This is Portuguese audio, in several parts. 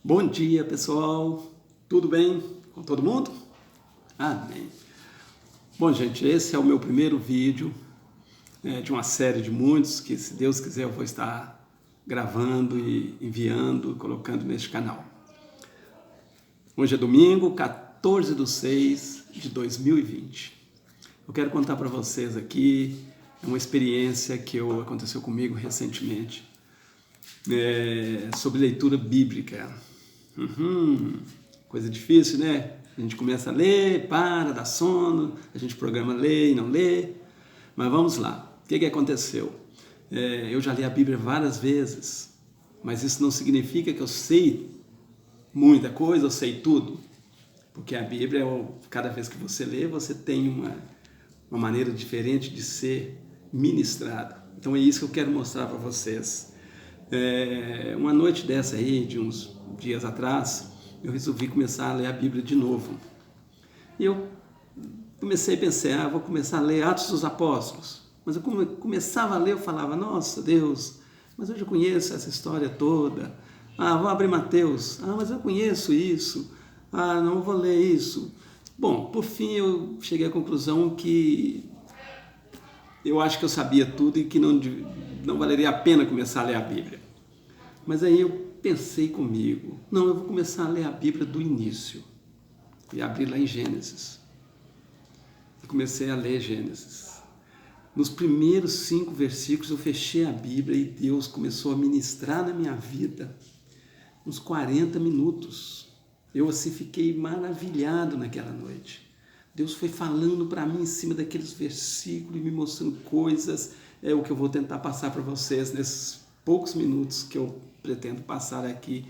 Bom dia, pessoal. Tudo bem com todo mundo? Amém. Bom, gente, esse é o meu primeiro vídeo de uma série de muitos que, se Deus quiser, eu vou estar gravando e enviando, colocando neste canal. Hoje é domingo, 14/6/2020. Eu quero contar para vocês aqui uma experiência que aconteceu comigo recentemente sobre leitura bíblica. Coisa difícil, né? A gente começa a ler, dá sono, a gente programa ler e não lê. Mas vamos lá. O que aconteceu? Eu já li a Bíblia várias vezes, mas isso não significa que eu sei muita coisa, eu sei tudo. Porque a Bíblia, cada vez que você lê, você tem uma maneira diferente de ser ministrada. Então é isso que eu quero mostrar para vocês. Uma noite dessa aí, de uns dias atrás, eu resolvi começar a ler a Bíblia de novo. E eu comecei a pensar, vou começar a ler Atos dos Apóstolos. Mas eu começava a ler, eu falava, nossa Deus, mas eu já conheço essa história toda. Vou abrir Mateus. Mas eu conheço isso. Não vou ler isso. Bom, por fim eu cheguei à conclusão que eu acho que eu sabia tudo e que não valeria a pena começar a ler a Bíblia. Mas aí eu pensei comigo, não, eu vou começar a ler a Bíblia do início. E abri lá em Gênesis. E comecei a ler Gênesis. Nos primeiros 5 versículos eu fechei a Bíblia e Deus começou a ministrar na minha vida uns 40 minutos. Eu assim fiquei maravilhado naquela noite. Deus foi falando para mim em cima daqueles versículos e me mostrando coisas. É o que eu vou tentar passar para vocês nesses poucos minutos que eu pretendo passar aqui,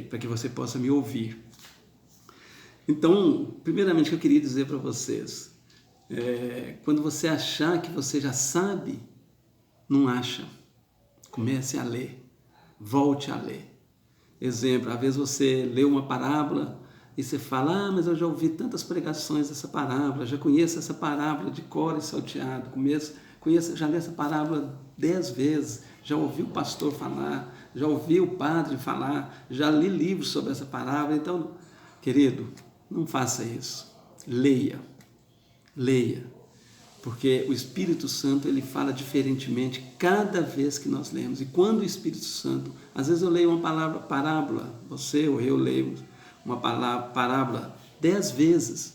para que você possa me ouvir. Então, primeiramente, o que eu queria dizer para vocês, quando você achar que você já sabe, não acha. Comece a ler, volte a ler. Exemplo, às vezes você lê uma parábola e você fala, mas eu já ouvi tantas pregações dessa parábola, já conheço essa parábola de cor e salteado, já li essa parábola 10 vezes, já ouvi o pastor falar, já ouvi o padre falar, já li livros sobre essa parábola. Então, querido, não faça isso. Leia, porque o Espírito Santo ele fala diferentemente cada vez que nós lemos. E quando o Espírito Santo, às vezes eu leio uma parábola, você ou eu leio uma parábola 10 vezes,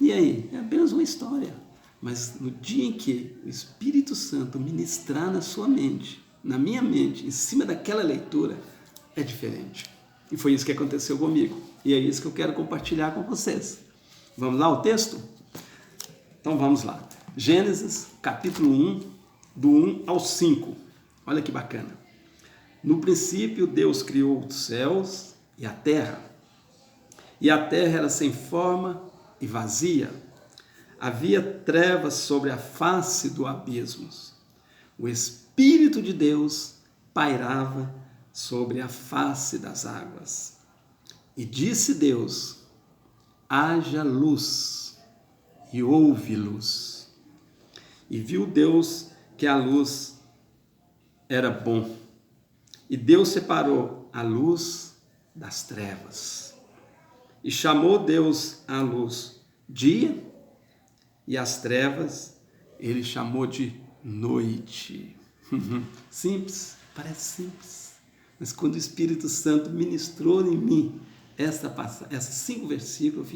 e aí? É apenas uma história. Mas no dia em que o Espírito Santo ministrar na sua mente, na minha mente, em cima daquela leitura, é diferente. E foi isso que aconteceu comigo. E é isso que eu quero compartilhar com vocês. Vamos lá ao texto? Então vamos lá. Gênesis, capítulo 1, do 1 ao 5. Olha que bacana. No princípio, Deus criou os céus e a terra. E a terra era sem forma e vazia. Havia trevas sobre a face do abismo. O Espírito de Deus pairava sobre a face das águas. E disse Deus, haja luz, e houve luz. E viu Deus que a luz era bom. E Deus separou a luz das trevas. E chamou Deus a luz dia, e as trevas ele chamou de noite. Simples, parece simples. Mas quando o Espírito Santo ministrou em mim esses 5 versículos,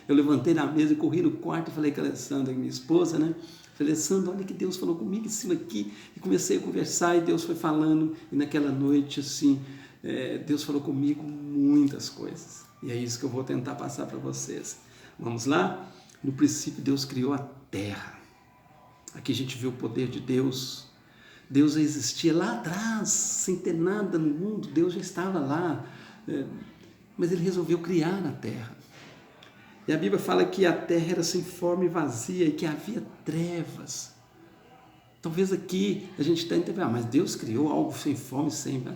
eu levantei na mesa e corri no quarto e falei com a Alessandra, minha esposa, né? Falei, Alessandra, olha que Deus falou comigo em cima aqui. E comecei a conversar e Deus foi falando. E naquela noite, assim, Deus falou comigo muitas coisas. E é isso que eu vou tentar passar para vocês. Vamos lá? No princípio, Deus criou a terra. Aqui a gente vê o poder de Deus. Deus já existia lá atrás, sem ter nada no mundo. Deus já estava lá. Mas Ele resolveu criar a terra. E a Bíblia fala que a terra era sem forma e vazia e que havia trevas. Talvez aqui a gente está entendendo, mas Deus criou algo sem forma e sem... Não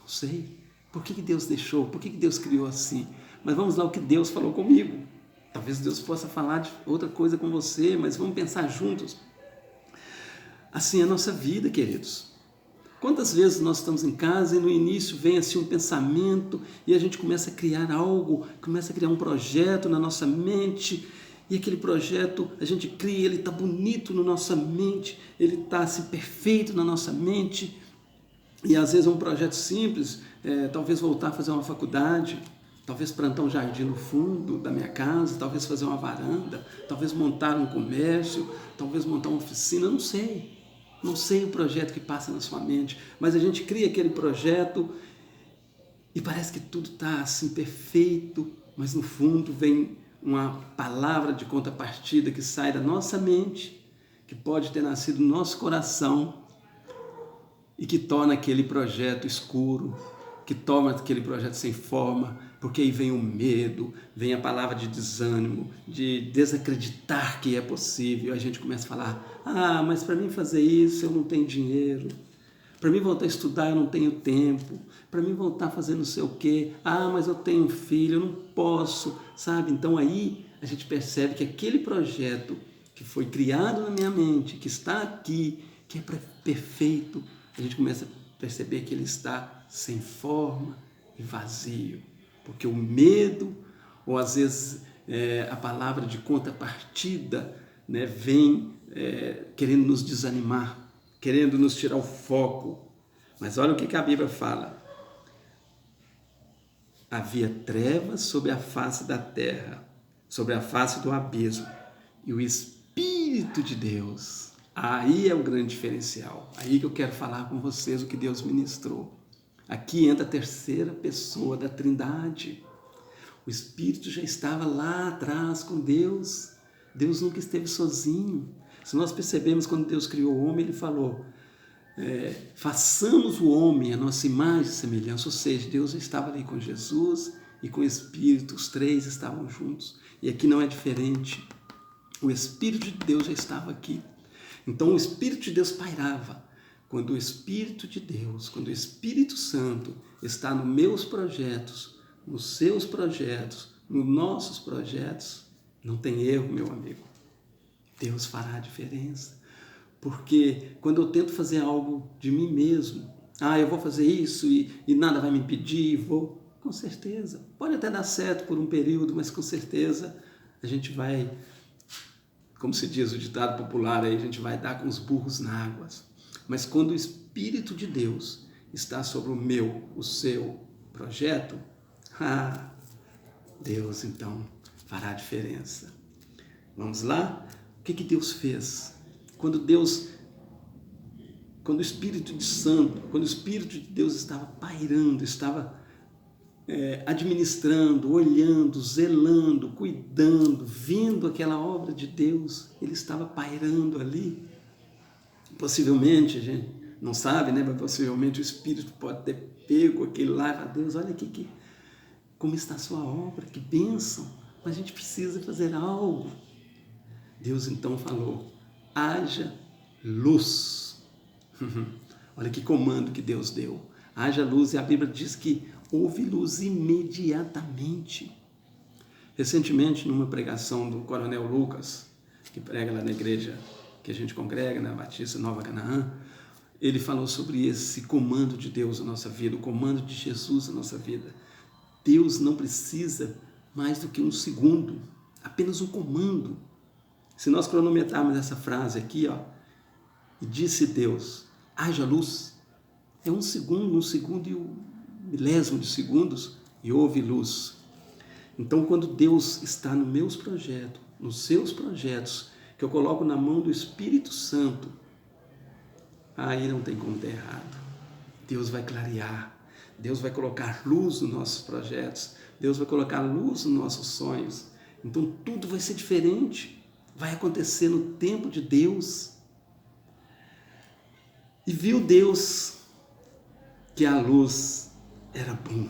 sei. Por que Deus deixou? Por que Deus criou assim? Mas vamos lá o que Deus falou comigo. Talvez Deus possa falar de outra coisa com você, mas vamos pensar juntos. Assim é a nossa vida, queridos. Quantas vezes nós estamos em casa e no início vem assim um pensamento e a gente começa a criar algo, começa a criar um projeto na nossa mente, e aquele projeto a gente cria, ele está bonito na nossa mente, ele está assim perfeito na nossa mente, e às vezes é um projeto simples, talvez voltar a fazer uma faculdade, talvez plantar um jardim no fundo da minha casa, talvez fazer uma varanda, talvez montar um comércio, talvez montar uma oficina, não sei. Não sei o projeto que passa na sua mente, mas a gente cria aquele projeto e parece que tudo está assim perfeito, mas no fundo vem uma palavra de contrapartida que sai da nossa mente, que pode ter nascido no nosso coração e que torna aquele projeto escuro, que torna aquele projeto sem forma, porque aí vem o medo, vem a palavra de desânimo, de desacreditar que é possível. A gente começa a falar, mas para mim fazer isso eu não tenho dinheiro, para mim voltar a estudar eu não tenho tempo, para mim voltar a fazer não sei o quê, mas eu tenho um filho, eu não posso, sabe? Então aí a gente percebe que aquele projeto que foi criado na minha mente, que está aqui, que é perfeito, a gente começa a perceber que ele está sem forma e vazio. Porque o medo, ou às vezes a palavra de contrapartida, né, vem querendo nos desanimar, querendo nos tirar o foco. Mas olha o que a Bíblia fala. Havia trevas sobre a face da terra, sobre a face do abismo, e o Espírito de Deus, aí é o grande diferencial, aí que eu quero falar com vocês o que Deus ministrou. Aqui entra a terceira pessoa da Trindade. O Espírito já estava lá atrás com Deus. Deus nunca esteve sozinho. Se nós percebemos, quando Deus criou o homem, Ele falou, façamos o homem a nossa imagem e semelhança. Ou seja, Deus já estava ali com Jesus e com o Espírito. Os três estavam juntos. E aqui não é diferente. O Espírito de Deus já estava aqui. Então o Espírito de Deus pairava. Quando o Espírito de Deus, quando o Espírito Santo está nos meus projetos, nos seus projetos, nos nossos projetos, não tem erro, meu amigo. Deus fará a diferença. Porque quando eu tento fazer algo de mim mesmo, eu vou fazer isso e nada vai me impedir, vou, com certeza. Pode até dar certo por um período, mas com certeza a gente vai, como se diz o ditado popular aí, a gente vai dar com os burros na água. Mas quando o Espírito de Deus está sobre o seu projeto, Deus então fará a diferença. Vamos lá? O que Deus fez? Quando o Espírito de Deus estava pairando, estava administrando, olhando, zelando, cuidando, vendo aquela obra de Deus, Ele estava pairando ali. Possivelmente, a gente não sabe, né? Mas possivelmente o Espírito pode ter pego aquele lá e falar, Deus, olha aqui, como está a sua obra, que bênção, mas a gente precisa fazer algo. Deus então falou, haja luz. Olha que comando que Deus deu. Haja luz, e a Bíblia diz que houve luz imediatamente. Recentemente, numa pregação do Coronel Lucas, que prega lá na igreja que a gente congrega, na Batista Nova Canaã, ele falou sobre esse comando de Deus na nossa vida, o comando de Jesus na nossa vida. Deus não precisa mais do que um segundo, apenas um comando. Se nós cronometrarmos essa frase aqui, e disse Deus, haja luz, é um segundo e um milésimo de segundos, e houve luz. Então, quando Deus está nos meus projetos, nos seus projetos, que eu coloco na mão do Espírito Santo, aí não tem como ter errado. Deus vai clarear, Deus vai colocar luz nos nossos projetos, Deus vai colocar luz nos nossos sonhos. Então tudo vai ser diferente, vai acontecer no tempo de Deus. E viu Deus que a luz era bom.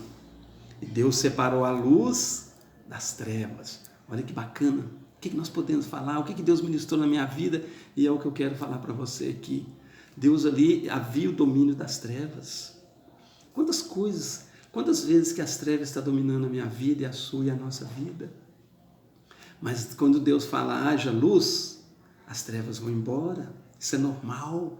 E Deus separou a luz das trevas. Olha que bacana. O que nós podemos falar? O que Deus ministrou na minha vida? E é o que eu quero falar para você aqui. Deus ali havia o domínio das trevas. Quantas vezes que as trevas estão dominando a minha vida e a sua e a nossa vida? Mas quando Deus fala, haja luz, as trevas vão embora. Isso é normal.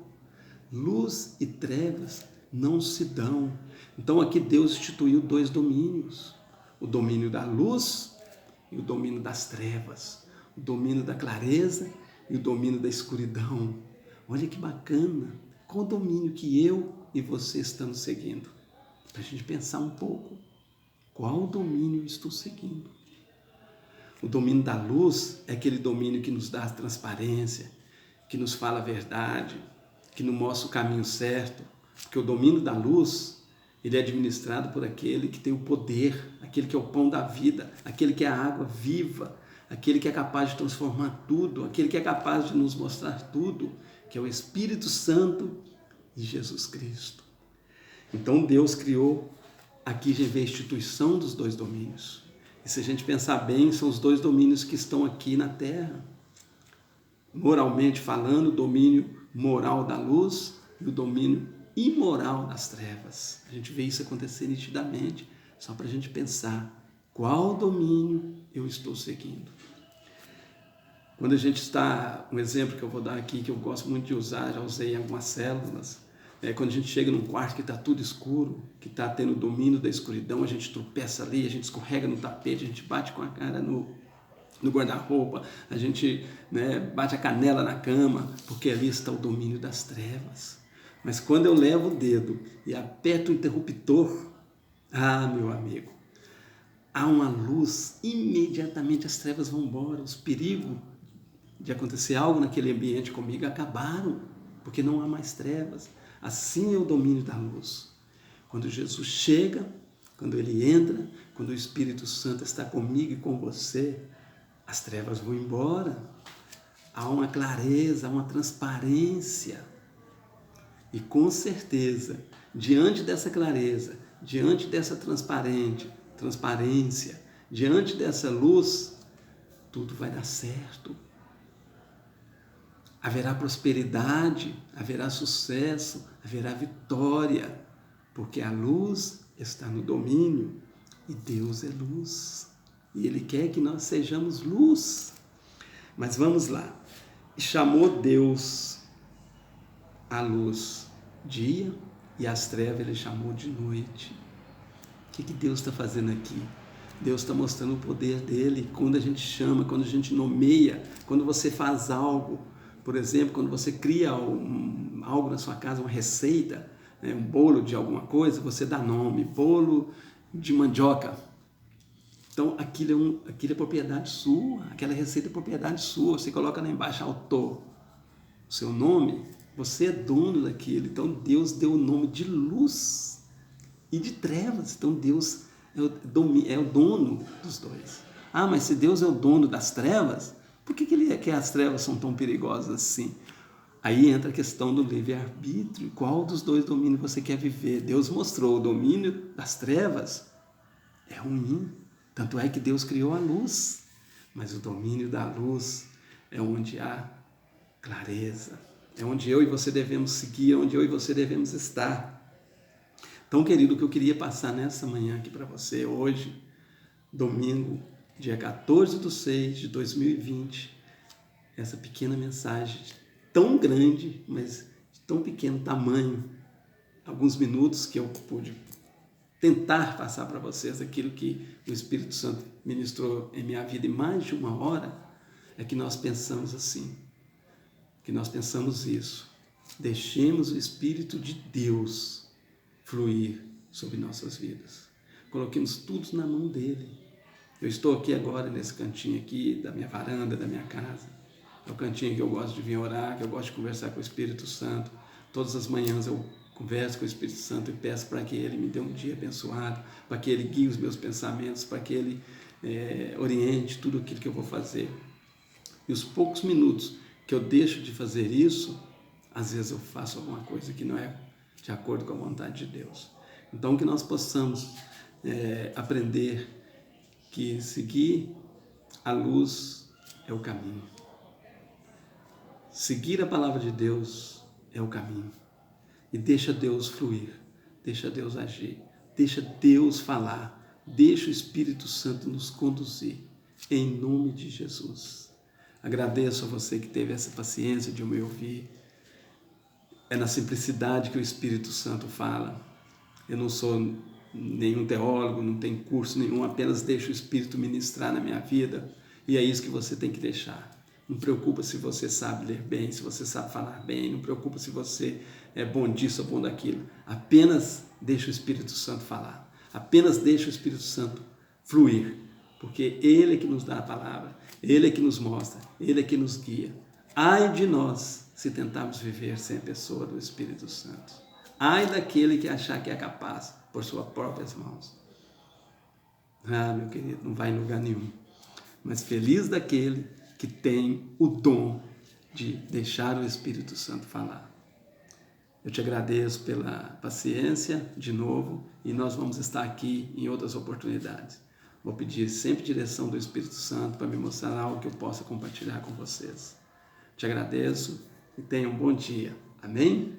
Luz e trevas não se dão. Então aqui Deus instituiu 2 domínios, o domínio da luz e o domínio das trevas, o domínio da clareza e o domínio da escuridão. Olha que bacana, qual o domínio que eu e você estamos seguindo? Para a gente pensar um pouco, qual domínio eu estou seguindo? O domínio da luz é aquele domínio que nos dá transparência, que nos fala a verdade, que nos mostra o caminho certo, porque o domínio da luz, ele é administrado por aquele que tem o poder, aquele que é o pão da vida, aquele que é a água viva, aquele que é capaz de transformar tudo, aquele que é capaz de nos mostrar tudo, que é o Espírito Santo e Jesus Cristo. Então Deus criou, aqui já vê a instituição dos 2 domínios. E se a gente pensar bem, são os 2 domínios que estão aqui na terra. Moralmente falando, o domínio moral da luz e o domínio imoral das trevas. A gente vê isso acontecer nitidamente, só para a gente pensar qual domínio eu estou seguindo. Quando a gente está, um exemplo que eu vou dar aqui, que eu gosto muito de usar, já usei em algumas células, quando a gente chega num quarto que está tudo escuro, que está tendo o domínio da escuridão, a gente tropeça ali, a gente escorrega no tapete, a gente bate com a cara no guarda-roupa, a gente bate a canela na cama, porque ali está o domínio das trevas. Mas quando eu levo o dedo e aperto o interruptor, meu amigo, há uma luz, imediatamente as trevas vão embora, os perigos de acontecer algo naquele ambiente comigo acabaram, porque não há mais trevas. Assim é o domínio da luz. Quando Jesus chega, quando Ele entra, quando o Espírito Santo está comigo e com você, as trevas vão embora. Há uma clareza, há uma transparência. E com certeza, diante dessa clareza, diante dessa transparência, diante dessa luz, tudo vai dar certo. Haverá prosperidade, haverá sucesso, haverá vitória, porque a luz está no domínio e Deus é luz. E Ele quer que nós sejamos luz. Mas vamos lá. Chamou Deus a luz dia e as trevas Ele chamou de noite. O que Deus está fazendo aqui? Deus está mostrando o poder dEle quando a gente chama, quando a gente nomeia, quando você faz algo. Por exemplo, quando você cria algo na sua casa, uma receita, um bolo de alguma coisa, você dá nome, bolo de mandioca. Então, aquilo é propriedade sua, aquela receita é propriedade sua. Você coloca lá embaixo, autor, o seu nome, você é dono daquilo. Então, Deus deu o nome de luz e de trevas. Então, Deus é o dono dos 2. Mas se Deus é o dono das trevas, por que as trevas são tão perigosas assim? Aí entra a questão do livre-arbítrio. Qual dos 2 domínios você quer viver? Deus mostrou o domínio das trevas é ruim. Tanto é que Deus criou a luz. Mas o domínio da luz é onde há clareza. É onde eu e você devemos seguir, é onde eu e você devemos estar. Então, querido, o que eu queria passar nessa manhã aqui para você hoje, domingo, dia 14/6/2020, essa pequena mensagem, tão grande, mas de tão pequeno tamanho, alguns minutos que eu pude tentar passar para vocês aquilo que o Espírito Santo ministrou em minha vida em mais de 1 hora, é que nós pensamos assim, que nós pensamos isso. Deixemos o Espírito de Deus fluir sobre nossas vidas. Coloquemos tudo na mão dele. Eu estou aqui agora nesse cantinho aqui da minha varanda, da minha casa. É o cantinho que eu gosto de vir orar, que eu gosto de conversar com o Espírito Santo. Todas as manhãs eu converso com o Espírito Santo e peço para que Ele me dê um dia abençoado, para que Ele guie os meus pensamentos, para que Ele oriente tudo aquilo que eu vou fazer. E os poucos minutos que eu deixo de fazer isso, às vezes eu faço alguma coisa que não é de acordo com a vontade de Deus. Então, que nós possamos aprender que seguir a luz é o caminho. Seguir a palavra de Deus é o caminho. E deixa Deus fluir, deixa Deus agir, deixa Deus falar, deixa o Espírito Santo nos conduzir, em nome de Jesus. Agradeço a você que teve essa paciência de me ouvir. É na simplicidade que o Espírito Santo fala. Eu não sou nenhum teólogo, não tenho curso nenhum, apenas deixo o Espírito ministrar na minha vida, e é isso que você tem que deixar. Não preocupa se você sabe ler bem, se você sabe falar bem, não preocupa se você é bom disso ou bom daquilo. Apenas deixa o Espírito Santo falar. Apenas deixa o Espírito Santo fluir, porque Ele é que nos dá a palavra, Ele é que nos mostra, Ele é que nos guia. Ai de nós se tentarmos viver sem a pessoa do Espírito Santo. Ai daquele que achar que é capaz por suas próprias mãos. Ah, meu querido, não vai em lugar nenhum. Mas feliz daquele que tem o dom de deixar o Espírito Santo falar. Eu te agradeço pela paciência de novo e nós vamos estar aqui em outras oportunidades. Vou pedir sempre direção do Espírito Santo para me mostrar algo que eu possa compartilhar com vocês. Te agradeço e tenha um bom dia. Amém?